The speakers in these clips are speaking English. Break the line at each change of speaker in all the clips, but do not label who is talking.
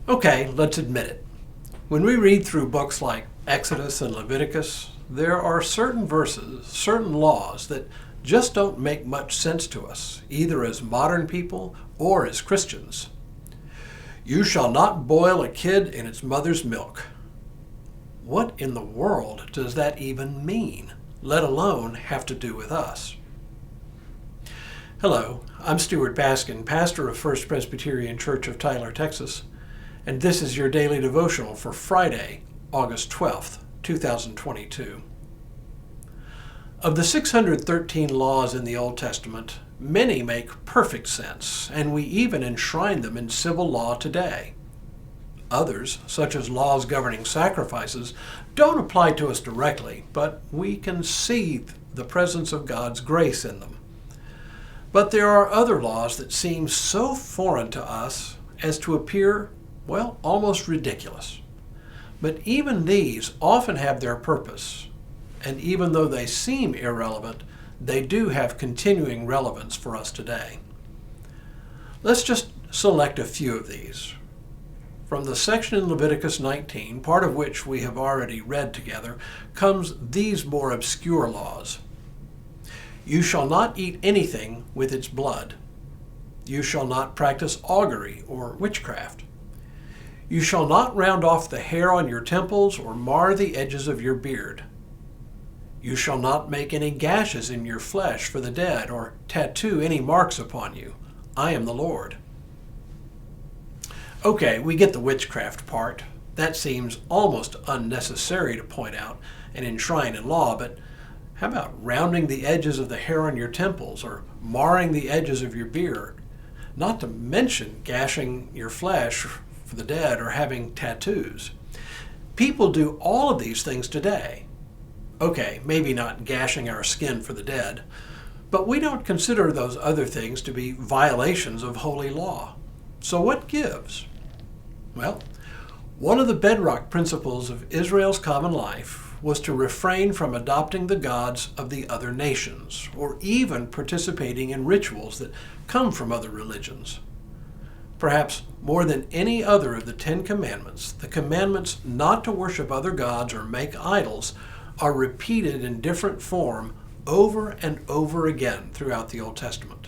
Okay, let's admit it. When we read through books like Exodus and Leviticus, there are certain verses, certain laws that just don't make much sense to us, either as modern people or as Christians. You shall not boil a kid in its mother's milk. What in the world does that even mean, let alone have to do with us? Hello, I'm Stuart Baskin, pastor of First Presbyterian Church of Tyler, Texas, and this is your Daily Devotional for Friday, August 12th, 2022. Of the 613 laws in the Old Testament, many make perfect sense, and we even enshrine them in civil law today. Others, such as laws governing sacrifices, don't apply to us directly, but we can see the presence of God's grace in them. But there are other laws that seem so foreign to us as to appear, almost ridiculous. But even these often have their purpose, and even though they seem irrelevant, they do have continuing relevance for us today. Let's just select a few of these. From the section in Leviticus 19, part of which we have already read together, comes these more obscure laws. You shall not eat anything with its blood. You shall not practice augury or witchcraft. You shall not round off the hair on your temples or mar the edges of your beard. You shall not make any gashes in your flesh for the dead or tattoo any marks upon you. I am the Lord. Okay, we get the witchcraft part. That seems almost unnecessary to point out and enshrine in law, but how about rounding the edges of the hair on your temples or marring the edges of your beard? Not to mention gashing your flesh for the dead or having tattoos. People do all of these things today. Okay, maybe not gashing our skin for the dead, but we don't consider those other things to be violations of holy law. So what gives? Well, one of the bedrock principles of Israel's common life was to refrain from adopting the gods of the other nations, or even participating in rituals that come from other religions. Perhaps more than any other of the Ten Commandments, the commandments not to worship other gods or make idols are repeated in different form over and over again throughout the Old Testament.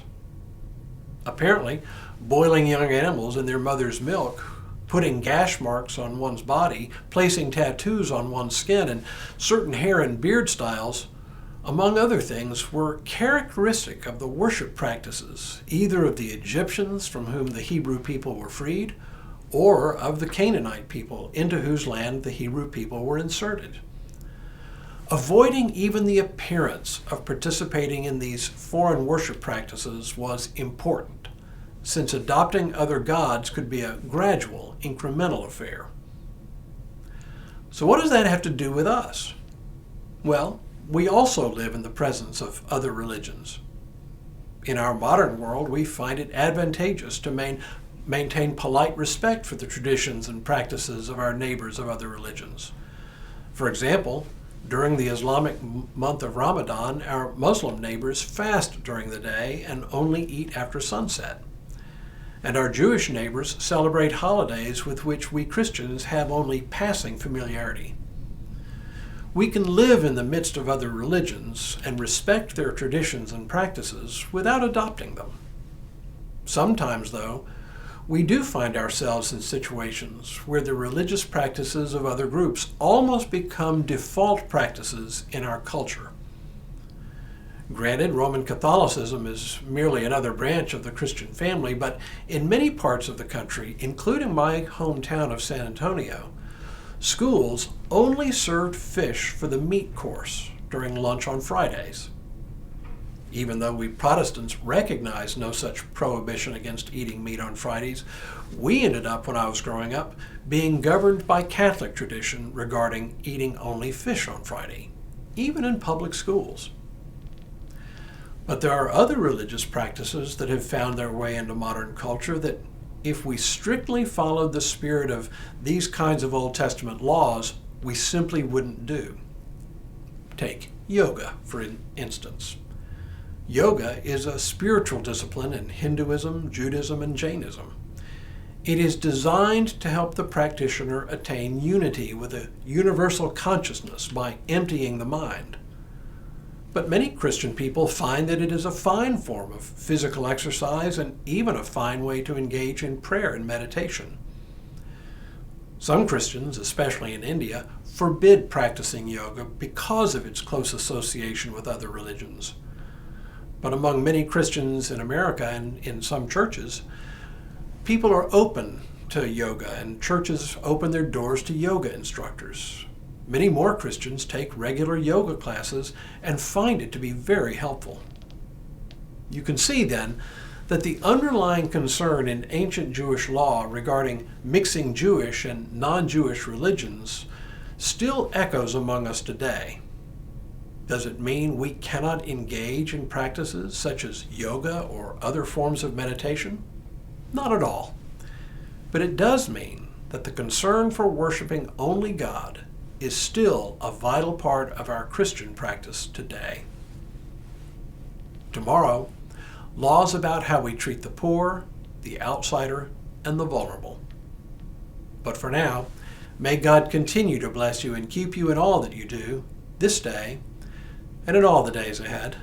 Apparently, boiling young animals in their mother's milk, putting gash marks on one's body, placing tattoos on one's skin, and certain hair and beard styles, among other things, were characteristic of the worship practices, either of the Egyptians from whom the Hebrew people were freed, or of the Canaanite people into whose land the Hebrew people were inserted. Avoiding even the appearance of participating in these foreign worship practices was important, since adopting other gods could be a gradual, incremental affair. So what does that have to do with us? Well, we also live in the presence of other religions. In our modern world, we find it advantageous to maintain polite respect for the traditions and practices of our neighbors of other religions. For example, during the Islamic month of Ramadan, our Muslim neighbors fast during the day and only eat after sunset. And our Jewish neighbors celebrate holidays with which we Christians have only passing familiarity. We can live in the midst of other religions and respect their traditions and practices without adopting them. Sometimes, though, we do find ourselves in situations where the religious practices of other groups almost become default practices in our culture. Granted, Roman Catholicism is merely another branch of the Christian family, but in many parts of the country, including my hometown of San Antonio, schools only served fish for the meat course during lunch on Fridays. Even though we Protestants recognize no such prohibition against eating meat on Fridays, we ended up, when I was growing up, being governed by Catholic tradition regarding eating only fish on Friday, even in public schools. But there are other religious practices that have found their way into modern culture that, if we strictly followed the spirit of these kinds of Old Testament laws, we simply wouldn't do. Take yoga, for instance. Yoga is a spiritual discipline in Hinduism, Judaism, and Jainism. It is designed to help the practitioner attain unity with a universal consciousness by emptying the mind. But many Christian people find that it is a fine form of physical exercise and even a fine way to engage in prayer and meditation. Some Christians, especially in India, forbid practicing yoga because of its close association with other religions. But among many Christians in America and in some churches, people are open to yoga, and churches open their doors to yoga instructors. Many more Christians take regular yoga classes and find it to be very helpful. You can see then that the underlying concern in ancient Jewish law regarding mixing Jewish and non-Jewish religions still echoes among us today. Does it mean we cannot engage in practices such as yoga or other forms of meditation? Not at all. But it does mean that the concern for worshiping only God is still a vital part of our Christian practice today. Tomorrow, laws about how we treat the poor, the outsider, and the vulnerable. But for now, may God continue to bless you and keep you in all that you do, this day and in all the days ahead.